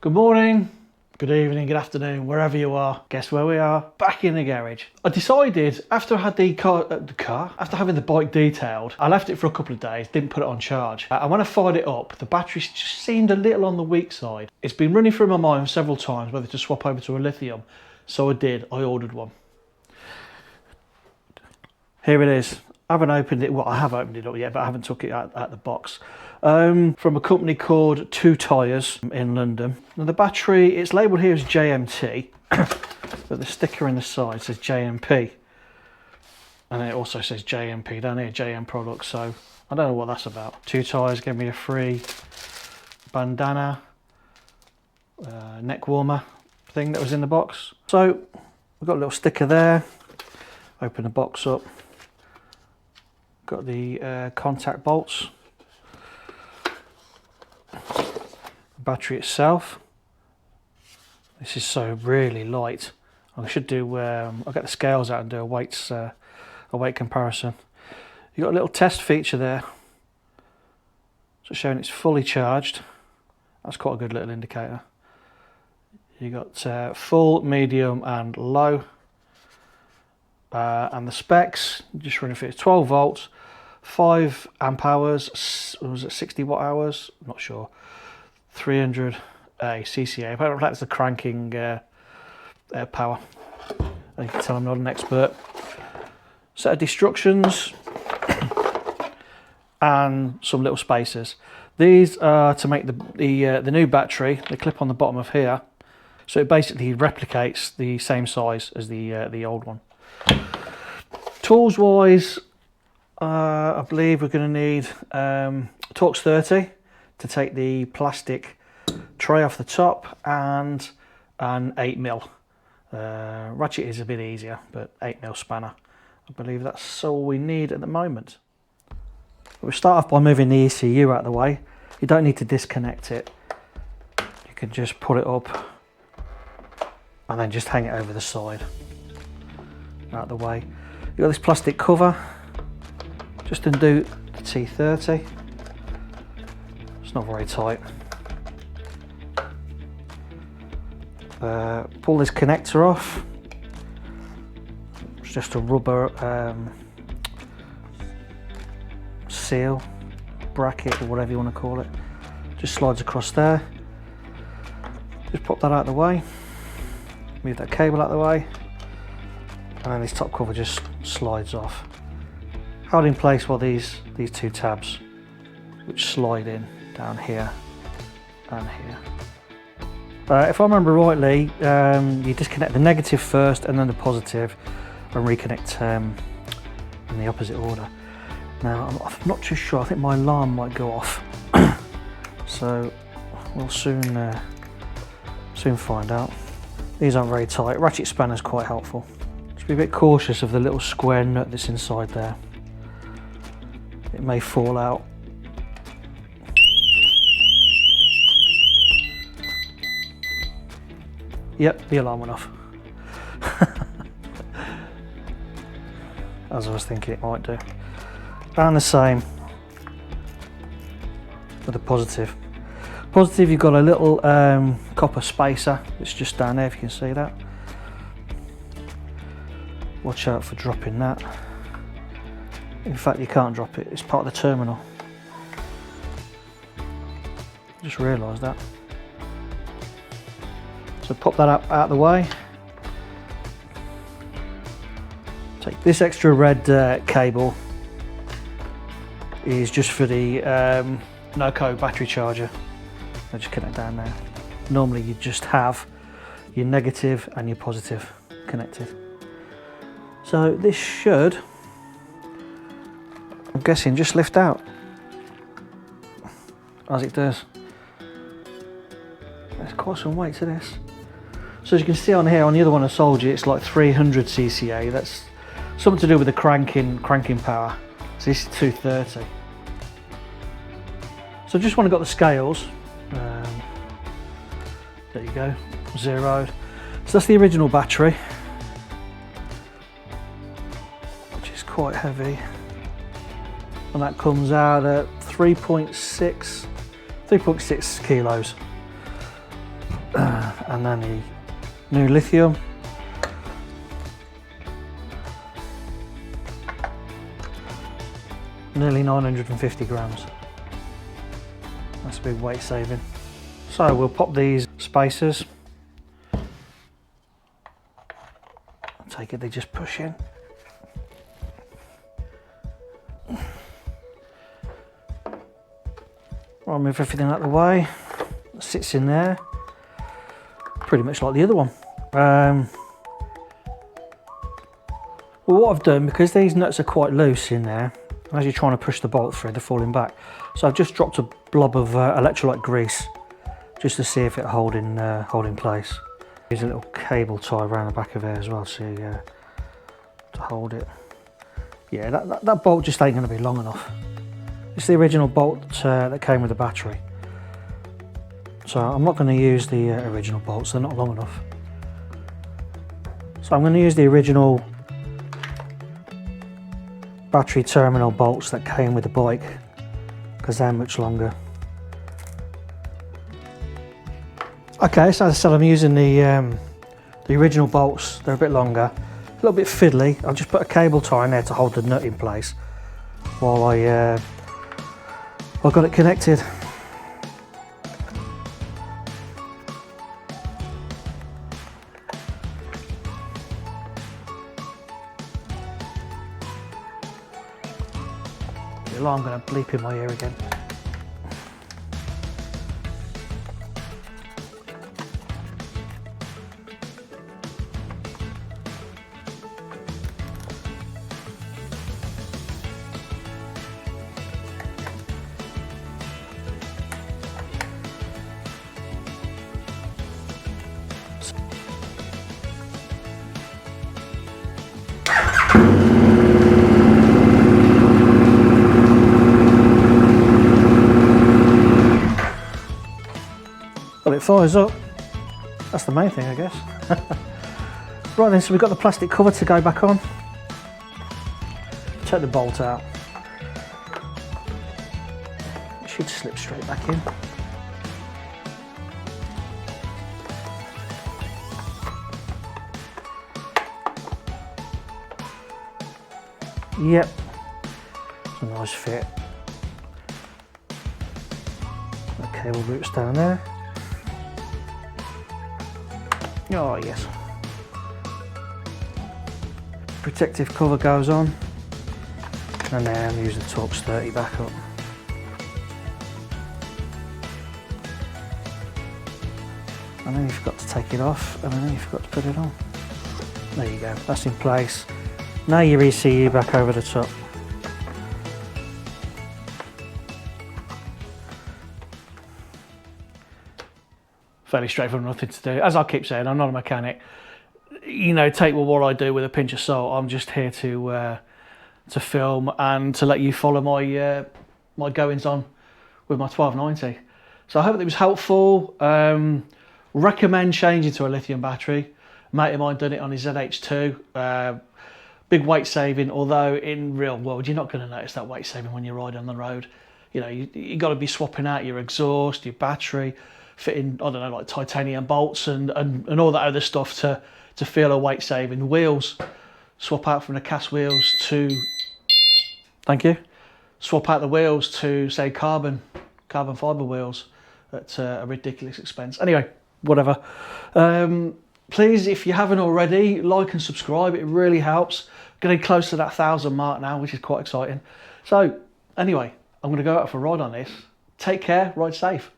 Good morning, good evening, good afternoon, wherever you are. Guess where we are? Back in the garage. I decided after I had after having the bike detailed, I left it for a couple of days, didn't put it on charge. And when I fired it up, the battery just seemed a little on the weak side. It's been running through my mind several times whether to swap over to a lithium. So I did, I ordered one. Here it is. I haven't opened it, well I have opened it up yet, but I haven't took it out the box. From a company called Two Tyres in London. Now the battery, it's labelled here as JMT, but the sticker in the side says JMP. And it also says JMP down here, JM products, so I don't know what that's about. Two Tyres gave me a free bandana, neck warmer thing that was in the box. So we've got a little sticker there. Open the box up. Got the contact bolts. Battery itself, this is so really light. I should do I'll get the scales out and do a weight comparison. You've got a little test feature there, so showing it's fully charged. That's quite a good little indicator. You got full, medium and low, and the specs just running for 12 volts, 5 amp hours, was it 60 watt hours, I'm not sure, 300 CCA. Apparently that's the cranking power. You can tell I'm not an expert. Set of destructions and some little spacers. These are to make the new battery. They clip on the bottom of here, so it basically replicates the same size as the old one. Tools wise, I believe we're going to need Torx 30 to take the plastic tray off the top, and an 8mm. Ratchet is a bit easier, but 8mm spanner. I believe that's all we need at the moment. We'll start off by moving the ECU out of the way. You don't need to disconnect it. You can just put it up and then just hang it over the side. Out of the way. You've got this plastic cover. Just undo the T30. It's not very tight. Pull this connector off. It's just a rubber seal, bracket or whatever you want to call it. Just slides across there. Just pop that out of the way. Move that cable out of the way. And then this top cover just slides off. Held in place by these two tabs, which slide in down here and here. If I remember rightly, you disconnect the negative first and then the positive and reconnect in the opposite order. Now I'm not too sure, I think my alarm might go off. So we'll soon find out. These aren't very tight. Ratchet spanner is quite helpful. Just be a bit cautious of the little square nut that's inside there. It may fall out. Yep, the alarm went off. As I was thinking it might do. And the same with the positive. Positive, you've got a little copper spacer that's just down there, if you can see that. Watch out for dropping that. In fact, you can't drop it, it's part of the terminal. Just realised that. So pop that out of the way. Take this extra red cable, is just for the no-code battery charger. I just connect down there. Normally you just have your negative and your positive connected. So this should, I'm guessing, just lift out as it does. There's quite some weight to this. So as you can see on here, on the other one I sold you, it's like 300 CCA. That's something to do with the cranking power. So this is 230. So just when I got the scales, there you go, zeroed. So that's the original battery, which is quite heavy, and that comes out at 3.6 kilos. and then the new lithium. Nearly 950 grams. That's a big weight saving. So we'll pop these spacers. I take it they just push in. I'll move everything out of the way. It sits in there. Pretty much like the other one. Well, what I've done, because these nuts are quite loose in there, as you're trying to push the bolt through, they're falling back. So I've just dropped a blob of electrolyte grease just to see if it'll hold in place. There's a little cable tie around the back of it as well, so to hold it. Yeah, that bolt just ain't going to be long enough. It's the original bolt that came with the battery. So I'm not going to use the original bolts, they're not long enough. So I'm going to use the original battery terminal bolts that came with the bike, because they're much longer. Okay, so as I said, I'm using the original bolts. They're a bit longer, a little bit fiddly. I've just put a cable tie in there to hold the nut in place while I got it connected. The alarm going to bleep in my ear again. Well, it fires up. That's the main thing, I guess. Right then, so we've got the plastic cover to go back on. Take the bolt out. It should slip straight back in. Yep, it's a nice fit. The cable route's down there. Oh yes. Protective cover goes on, and then I'm using the Torx 30 back up. And then you've got to take it off, and then you've got to put it on. There you go, that's in place. Now your ECU back over the top. Fairly straightforward, nothing to do. As I keep saying, I'm not a mechanic. You know, take what I do with a pinch of salt. I'm just here to film and to let you follow my my goings on with my 1290. So I hope it was helpful. Recommend changing to a lithium battery. A mate of mine done it on his ZH2. Big weight saving, although in real world you're not going to notice that weight saving when you ride on the road. You know, you got to be swapping out your exhaust, your battery, fitting, I don't know, like titanium bolts and all that other stuff to feel a weight saving. Wheels, swap out from the cast wheels to, thank you, swap out the wheels to say carbon fibre wheels at a ridiculous expense. Anyway, whatever. Please, if you haven't already, like and subscribe. It really helps. Getting close to that 1,000 mark now, which is quite exciting. So anyway, I'm going to go out for a ride on this. Take care, ride safe.